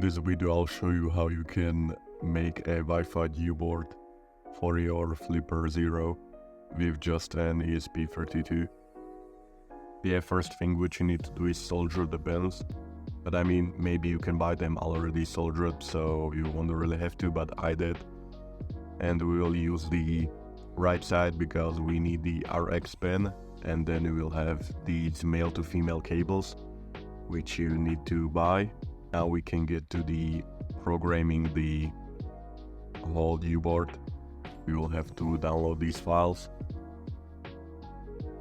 this video I'll show you how you can make a Wi-Fi Devboard for your Flipper Zero with just an ESP32. The first thing which you need to do is solder the pins, but I mean, maybe you can buy them already soldered, so you won't really have to, but I did. And we will use the right side because we need the RX pin, and then we will have these male to female cables which you need to buy. Now we can get to the programming the whole Devboard. We will have to download these files.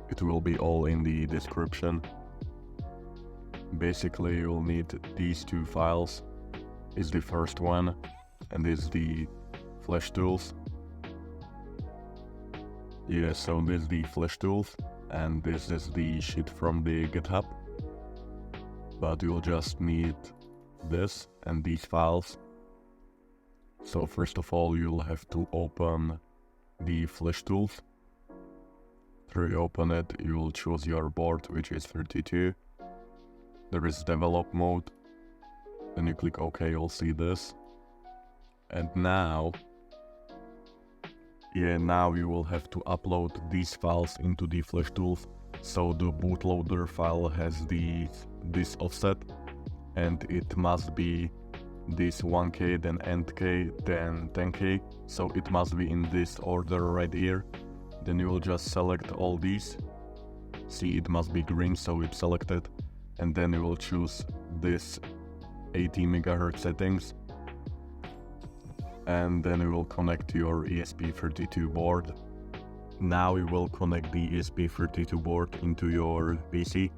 It will be all in the description. Basically you'll need these two files. Is the first one, and this is the flash tools. Yeah, so this is the flash tools, and this is the sheet from the GitHub. But you'll just need this and these files. So first of all, you'll have to open the flash tools. After you open it, you will choose your board, which is 32. There is develop mode. Then you click OK, you'll see this. And now you will have to upload these files into the flash tools. So the bootloader file has this offset, and it must be this 1K, then NK, then 10K. So it must be in this order right here. Then you will just select all these. See, it must be green, so it's selected. And then you will choose this 80 MHz settings. And then you will connect your ESP32 board. Now you will connect the ESP32 board into your PC.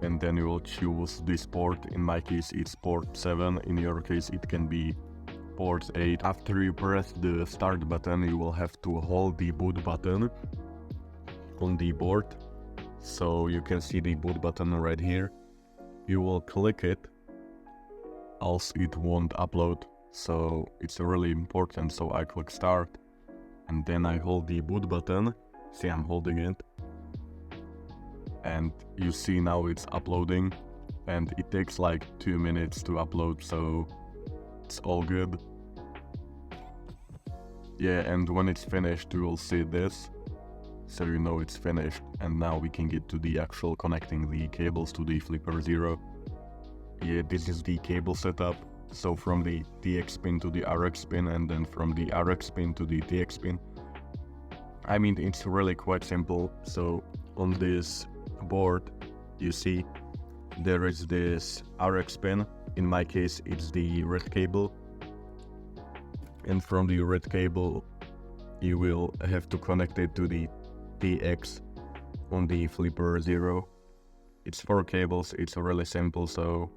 And then you will choose this port. In my case it's port 7, in your case it can be port 8. After you press the start button, you will have to hold the boot button on the board. So you can see the boot button right here. You will click it, else it won't upload. So it's really important, so I click start. And then I hold the boot button. See, I'm holding it. And you see now it's uploading, and it takes like 2 minutes to upload, so it's all good. Yeah, and when it's finished you will see this, so you know it's finished. And now we can get to the actual connecting the cables to the Flipper Zero. Yeah, this is the cable setup. So from the TX pin to the RX pin, and then from the RX pin to the TX pin. I mean, it's really quite simple. So on this board you see there is this RX pin. In my case it's the red cable, and from the red cable you will have to connect it to the TX on the Flipper Zero. It's 4 cables, it's really simple, so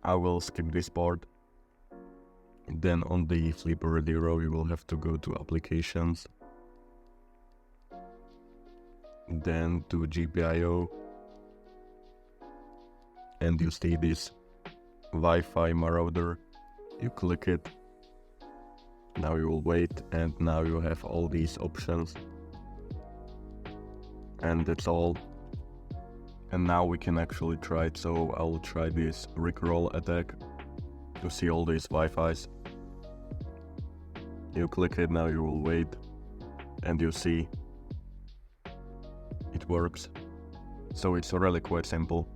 I will skip this part. Then on the Flipper Zero you will have to go to applications, then to GPIO, and you see this Wi-Fi Marauder. You click it. Now you will wait, and now you have all these options, and that's all. And now we can actually try it. So I'll try this Rickroll attack to see all these Wi-Fis. You click it, now you will wait, and you see it works. So it's really quite simple.